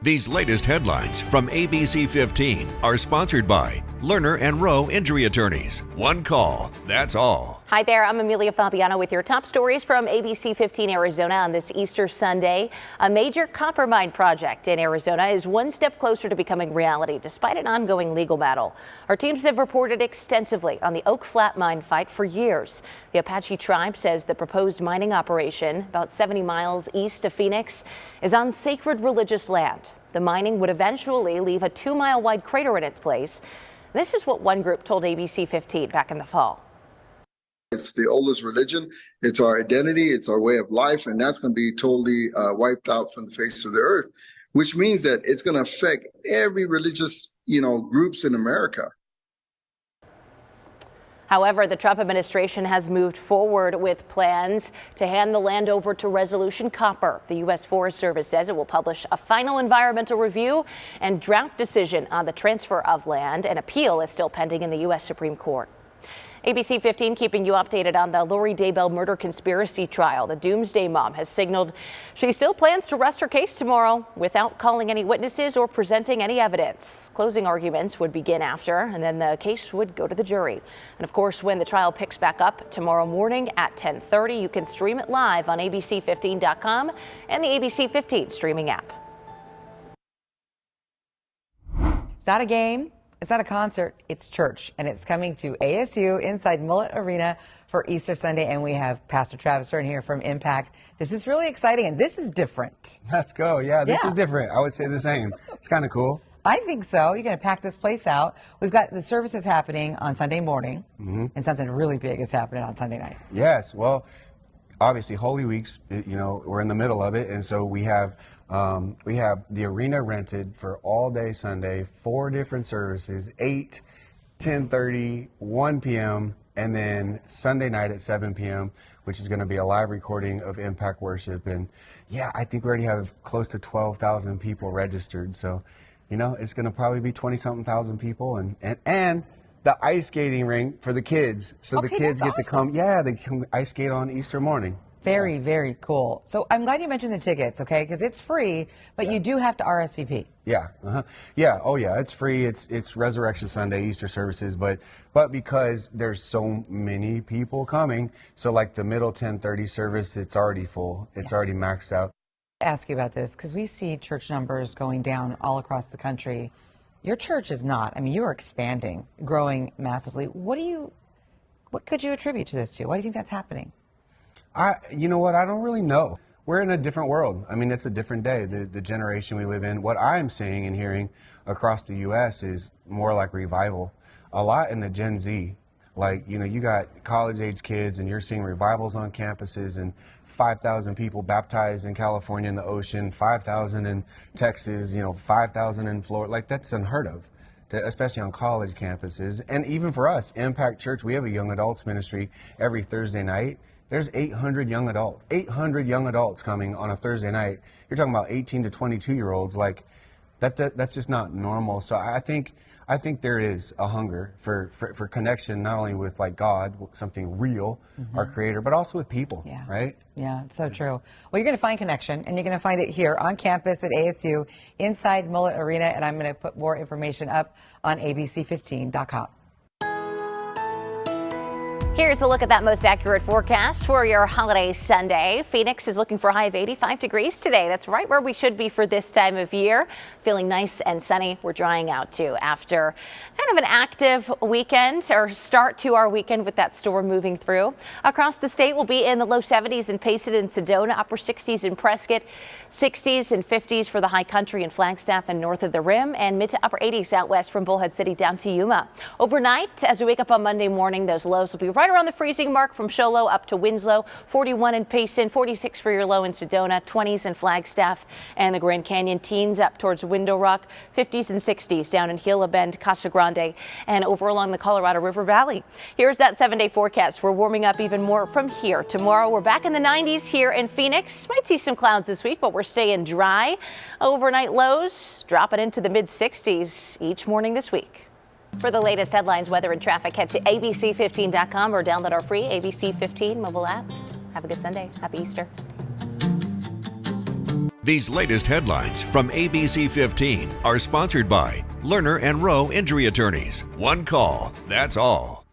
These latest headlines from ABC15 are sponsored by Lerner and Rowe Injury Attorneys. One call, that's all. Hi there, I'm Amelia Fabiano with your top stories from ABC15 Arizona on this Easter Sunday. A major copper mine project in Arizona is one step closer to becoming reality, despite an ongoing legal battle. Our teams have reported extensively on the Oak Flat mine fight for years. The Apache tribe says the proposed mining operation, about 70 miles east of Phoenix, is on sacred religious land. The mining would eventually leave a 2-mile wide crater in its place. This is what one group told ABC15 back in the fall. It's the oldest religion. It's our identity. It's our way of life. And that's going to be totally wiped out from the face of the earth, which means that it's going to affect every religious, groups in America. However, the Trump administration has moved forward with plans to hand the land over to Resolution Copper. The U.S. Forest Service says it will publish a final environmental review and draft decision on the transfer of land. An appeal is still pending in the U.S. Supreme Court. ABC 15 keeping you updated on the Lori Daybell murder conspiracy trial. The Doomsday Mom has signaled she still plans to rest her case tomorrow without calling any witnesses or presenting any evidence. Closing arguments would begin after, and then the case would go to the jury. And of course, when the trial picks back up tomorrow morning at 10:30, you can stream it live on ABC15.com and the ABC 15 streaming app. It's not a game. It's not a concert, it's church, and it's coming to ASU inside Mullet Arena for Easter Sunday, and we have Pastor Travis Stern here from Impact. This is really exciting, and this is different. Let's go. Yeah, this is different. I would say the same. It's kind of cool. I think so. You're going to pack this place out. We've got the services happening on Sunday morning, and something really big is happening on Sunday night. Yes, well, obviously Holy Weeks, we're in the middle of it, and so we have the arena rented for all day Sunday, 4 different services, 8, 10:30, 1 p.m., and then Sunday night at 7 p.m., which is going to be a live recording of Impact Worship. And yeah, I think we already have close to 12,000 people registered. So, it's going to probably be 20-something thousand people, and the ice skating rink for the kids. So the kids get to come, they can ice skate on Easter morning. Very, very cool. So I'm glad you mentioned the tickets, okay? Because it's free, but you do have to RSVP. Yeah. Yeah. Oh, yeah. It's free. It's Resurrection Sunday, Easter services, but because there's so many people coming, so like the middle 10:30 service, it's already full. It's already maxed out. Ask you about this because we see church numbers going down all across the country. Your church is not. I mean, you are expanding, growing massively. What could you attribute to this to? Why do you think that's happening? You know what? I don't really know. We're in a different world. I mean, it's a different day. The generation we live in. What I'm seeing and hearing across the U.S. is more like revival. A lot in the Gen Z. Like, you got college-age kids, and you're seeing revivals on campuses, and 5,000 people baptized in California in the ocean, 5,000 in Texas, 5,000 in Florida. Like, that's unheard of, especially on college campuses. And even for us, Impact Church, we have a young adults ministry every Thursday night. There's 800 young adults coming on a Thursday night. You're talking about 18 to 22-year-olds. Like, that's just not normal. So I think there is a hunger for connection, not only with like God, something real, our Creator, but also with people, right? Yeah, it's so true. Well, you're going to find connection, and you're going to find it here on campus at ASU inside Mullet Arena, and I'm going to put more information up on ABC15.com. Here's a look at that most accurate forecast for your holiday Sunday. Phoenix is looking for a high of 85 degrees today. That's right where we should be for this time of year. Feeling nice and sunny. We're drying out too after kind of an active weekend or start to our weekend with that storm moving through. Across the state, we'll be in the low 70s in Payson and Sedona, upper 60s in Prescott, 60s and 50s for the high country in Flagstaff and north of the Rim, and mid to upper 80s out west from Bullhead City down to Yuma. Overnight, as we wake up on Monday morning, those lows will be right around the freezing mark from Show Low up to Winslow, 41 in Payson, 46 for your low in Sedona, 20s in Flagstaff and the Grand Canyon, teens up towards Window Rock, 50s and 60s down in Gila Bend, Casa Grande, and over along the Colorado River Valley. Here's that 7-day forecast. We're warming up even more from here. Tomorrow, we're back in the 90s here in Phoenix. Might see some clouds this week, but we're staying dry. Overnight lows dropping into the mid 60s each morning this week. For the latest headlines, weather, and traffic, head to ABC15.com or download our free ABC15 mobile app. Have a good Sunday. Happy Easter. These latest headlines from ABC15 are sponsored by Lerner and Rowe Injury Attorneys. One call, that's all.